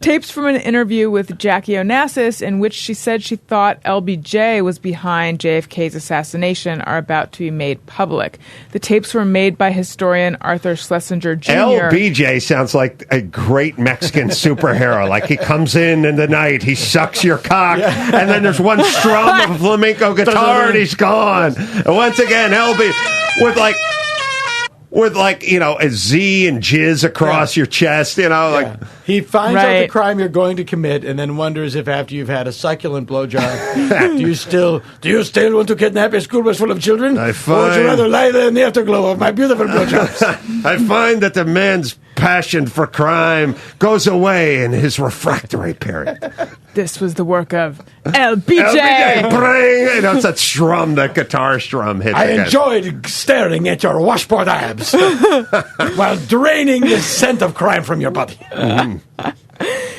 Tapes from an interview with Jackie Onassis in which she said she thought LBJ was behind JFK's assassination are about to be made public. The tapes were made by historian Arthur Schlesinger Jr. LBJ sounds like a great Mexican superhero. Like he comes in the night, he sucks your cock, and then there's one strum of a flamenco guitar and he's gone. And once again, LB with a Z and jizz across your chest, he finds out the crime you're going to commit, and then wonders if after you've had a succulent blowjob, do you still want to kidnap a school bus full of children, or would you rather lie there in the afterglow of my beautiful blowjobs? I find that the man's passion for crime goes away in his refractory period. This was the work of LBJ. LBJ, it's that strum, that guitar strum hits. I enjoyed staring at your washboard abs while draining the scent of crime from your body.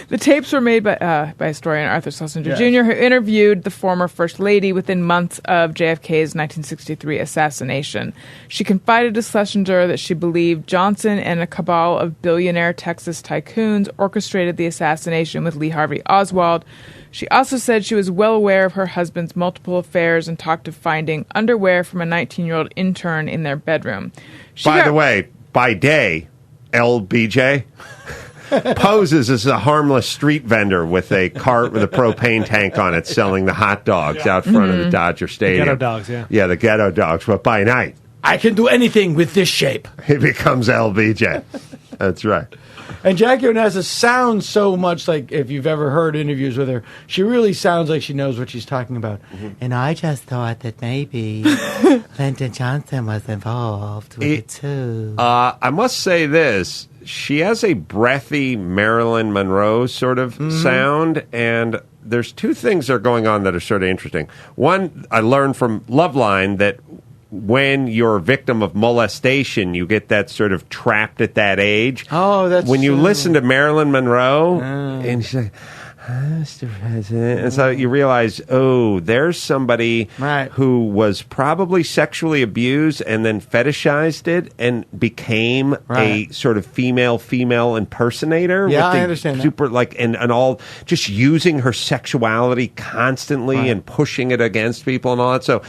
The tapes were made by historian Arthur Schlesinger Jr., who interviewed the former First Lady within months of JFK's 1963 assassination. She confided to Schlesinger that she believed Johnson and a cabal of billionaire Texas tycoons orchestrated the assassination with Lee Harvey Oswald. She also said she was well aware of her husband's multiple affairs and talked of finding underwear from a 19-year-old intern in their bedroom. By the way, by day, LBJ poses as a harmless street vendor with a cart with a propane tank on it selling the hot dogs out front of the Dodger Stadium. The ghetto dogs, yeah. Yeah, the ghetto dogs. But by night, I can do anything with this shape. He becomes LBJ. That's right. And Jackie Onassis sounds so much like, if you've ever heard interviews with her, she really sounds like she knows what she's talking about. Mm-hmm. And I just thought that maybe Lyndon Johnson was involved with it too. I must say this. She has a breathy Marilyn Monroe sort of sound, and there's two things that are going on that are sort of interesting. One, I learned from Loveline that when you're a victim of molestation, you get that sort of trapped at that age. Oh, that's when you listen to Marilyn Monroe, and she's like, Mr. President. And so you realize, there's somebody who was probably sexually abused and then fetishized it and became a sort of female impersonator. Yeah, I understand that. And all, just using her sexuality constantly and pushing it against people and all that. So,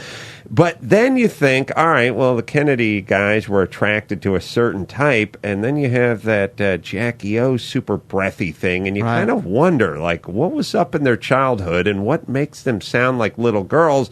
but then you think, all right, well, the Kennedy guys were attracted to a certain type, and then you have that Jackie O super breathy thing, and you kind of wonder, what was up in their childhood and what makes them sound like little girls?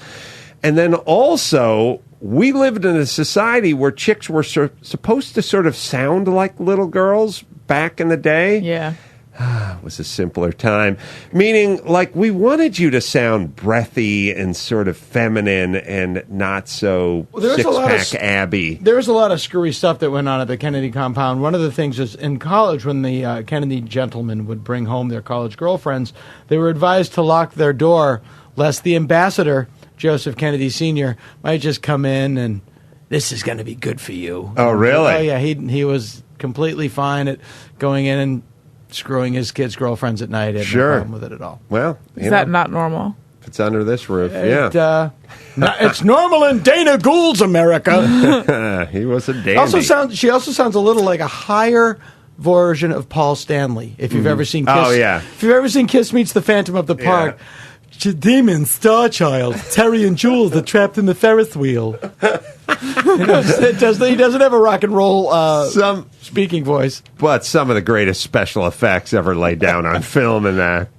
And then also, we lived in a society where chicks were supposed to sort of sound like little girls back in the day. Yeah. It was a simpler time. Meaning, we wanted you to sound breathy and sort of feminine and not so six-pack Abby. There was a lot of screwy stuff that went on at the Kennedy compound. One of the things is, in college, when the Kennedy gentlemen would bring home their college girlfriends, they were advised to lock their door, lest the ambassador, Joseph Kennedy Sr., might just come in and, this is going to be good for you. Oh, really? Oh, yeah. He was completely fine at going in and screwing his kids' girlfriends at night. Had no problem with it at all. Well, is that not normal? If it's under this roof, it's normal in Dana Gould's America. He was a dandy. She also sounds a little like a higher version of Paul Stanley. If you've ever seen Kiss, if you've ever seen Kiss Meets the Phantom of the Park. Demon, Star Child, Terry and Jules, the trapped in the Ferris wheel. He doesn't have a rock and roll speaking voice. But some of the greatest special effects ever laid down on film and that.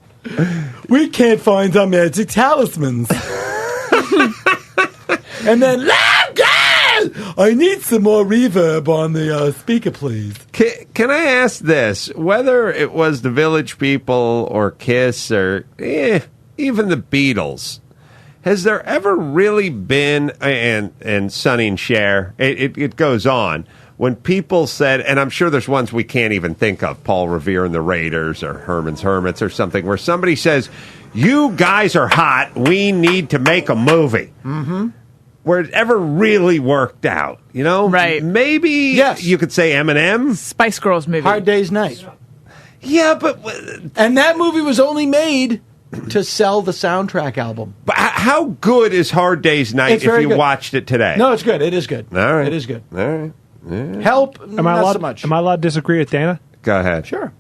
We can't find our magic talismans. And then, I need some more reverb on the speaker, please. Can I ask this? Whether it was the Village People or Kiss or even the Beatles, has there ever really been, and Sonny and Cher, it goes on, when people said, and I'm sure there's ones we can't even think of, Paul Revere and the Raiders or Herman's Hermits or something, where somebody says, you guys are hot, we need to make a movie. Mm-hmm. Where it ever really worked out, Right. Maybe you could say Eminem. Spice Girls movie. Hard Day's Night. Yeah, but... And that movie was only made to sell the soundtrack album. But how good is Hard Day's Night if you watched it today? No, it's good. It is good. All right. It is good. All right. Yeah. Help, not so much. Am I allowed to disagree with Dana? Go ahead. Sure.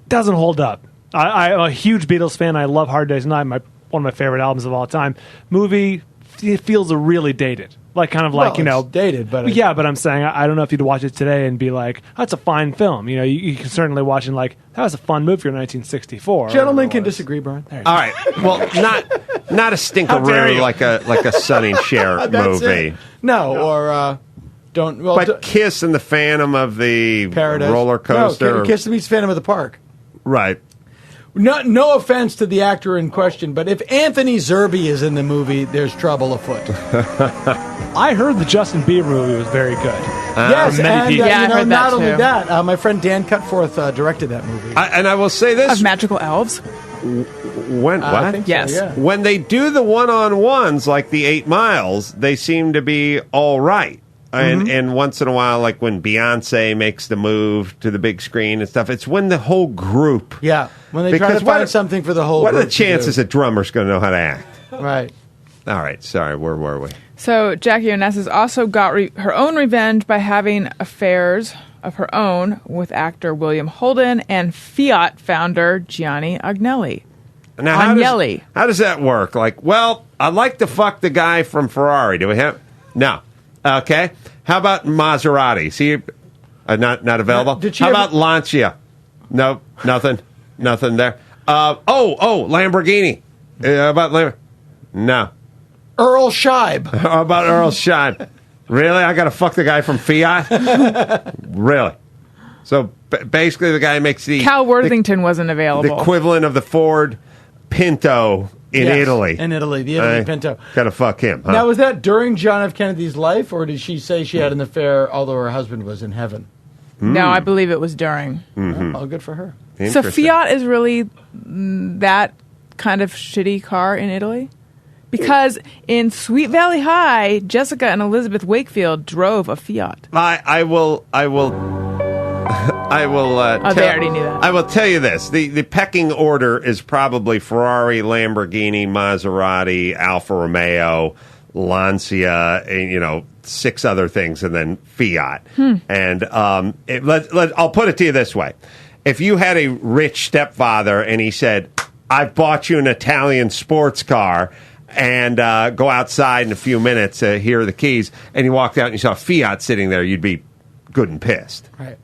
doesn't hold up. I'm a huge Beatles fan. I love Hard Day's Night, one of my favorite albums of all time. Movie, it feels really dated. Like it's dated, but yeah. But I'm saying I don't know if you'd watch it today and be like, "That's a fine film." You can certainly watch it and like, "That was a fun movie for 1964." Gentlemen can disagree, Brian. All right. Well, not a stinkeroo like a Sonny and Cher movie. Or don't. Well, but Kiss and the Phantom of the Paradise roller coaster. No, Kiss meets Phantom of the Park. Right. No offense to the actor in question, but if Anthony Zerbe is in the movie, there's trouble afoot. I heard the Justin Bieber movie was very good. Yes, and I heard not that only too. that, my friend Dan Cutforth directed that movie. And I will say this: Of magical elves. When what? I think Yes. so, yeah. When they do the one-on-ones, like the 8 Miles, they seem to be all right. And once in a while, like when Beyonce makes the move to the big screen and stuff, it's when the whole group. Yeah, when they try to find something for the whole What are group the chances a drummer's going to know how to act? Right. All right, sorry, where were we? So Jackie Onassis also got her own revenge by having affairs of her own with actor William Holden and Fiat founder Gianni Agnelli. Now, how does that work? Like, well, I'd like to fuck the guy from Ferrari. Do we have? No. Okay. How about Maserati? See, not available. How about Lancia? No, nothing there. Lamborghini. How about Lamborghini? No. Earl Scheib. How about Earl Scheib? Really? I got to fuck the guy from Fiat? Really? So basically, the guy makes Cal Worthington wasn't available. The equivalent of the Ford Pinto in Italy. In Italy, the Italy Pinto. Got to fuck him. Huh? Now, was that during John F. Kennedy's life, or did she say she had an affair although her husband was in heaven? No, I believe it was during. Oh, good for her. So Fiat is really that kind of shitty car in Italy? Because in Sweet Valley High, Jessica and Elizabeth Wakefield drove a Fiat. I will. They already knew that. I will tell you this: the pecking order is probably Ferrari, Lamborghini, Maserati, Alfa Romeo, Lancia, and 6 other things, and then Fiat. And I'll put it to you this way: if you had a rich stepfather and he said, "I've bought you an Italian sports car," and go outside in a few minutes, here are the keys, and you walked out and you saw Fiat sitting there, you'd be good and pissed. Right.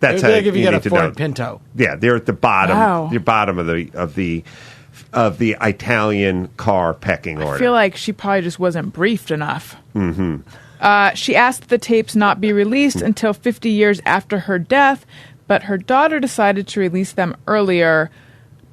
That's how like if you need got to a Ford know. Pinto. Yeah, they're at the bottom. Wow. The bottom of the Italian car pecking order. I feel like she probably just wasn't briefed enough. She asked the tapes not be released until 50 years after her death, but her daughter decided to release them earlier,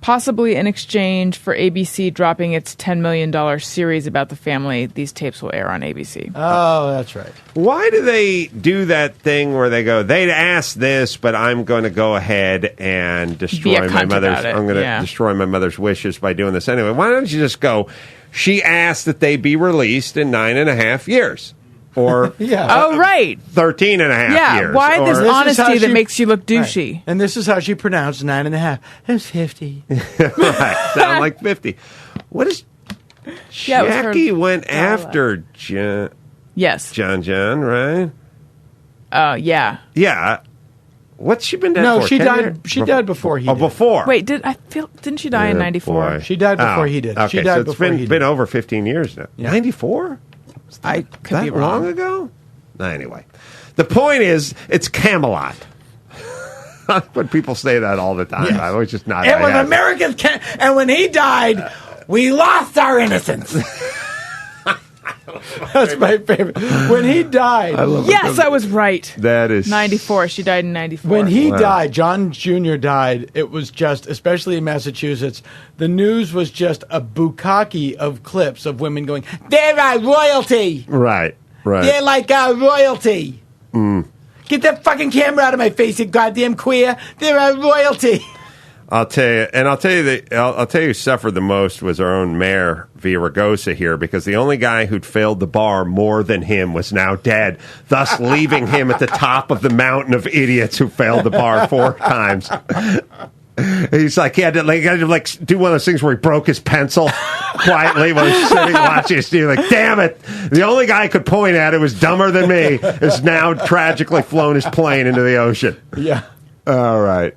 possibly in exchange for ABC dropping its $10 million series about the family. These tapes will air on ABC. Oh, that's right. Why do they do that thing where they go, they'd asked this, but I'm going to go ahead and destroy my mother's. I'm going to destroy my mother's wishes by doing this anyway. Why don't you just go? She asked that they be released in 9.5 years. Or 13 and a half years. Yeah, why this honesty that makes you look douchey? Right. And this is how she pronounced 9.5. It's 50. Right, sound like 50. What is... Jackie went after John... Yes. John, right? Yeah. Yeah. What's she been dead for? No, she died. She died before he did. Before. Wait, didn't she die in 94? Boy. She died before he did. Okay, she died so it's been over 15 years now. Yeah. 94? I could be that wrong. long ago? Anyway, the point is, it's Camelot. When people say that all the time, I always just nod. And when Americans and when he died, we lost our innocence. That's my favorite. When he died, yes, I was right. That is 94. She died in 94. When he died, John Jr. died. It was just, especially in Massachusetts, the news was just a bukkake of clips of women going, "They're our royalty." Right. They're like our royalty. Get that fucking camera out of my face, you goddamn queer. They're our royalty. I'll tell you who suffered the most was our own mayor, Villaraigosa, here, because the only guy who'd failed the bar more than him was now dead, thus leaving him at the top of the mountain of idiots who failed the bar 4 times. He's like, he had to do one of those things where he broke his pencil quietly while he's sitting watching his TV. Like, damn it! The only guy I could point at who was dumber than me has now tragically flown his plane into the ocean. Yeah. All right.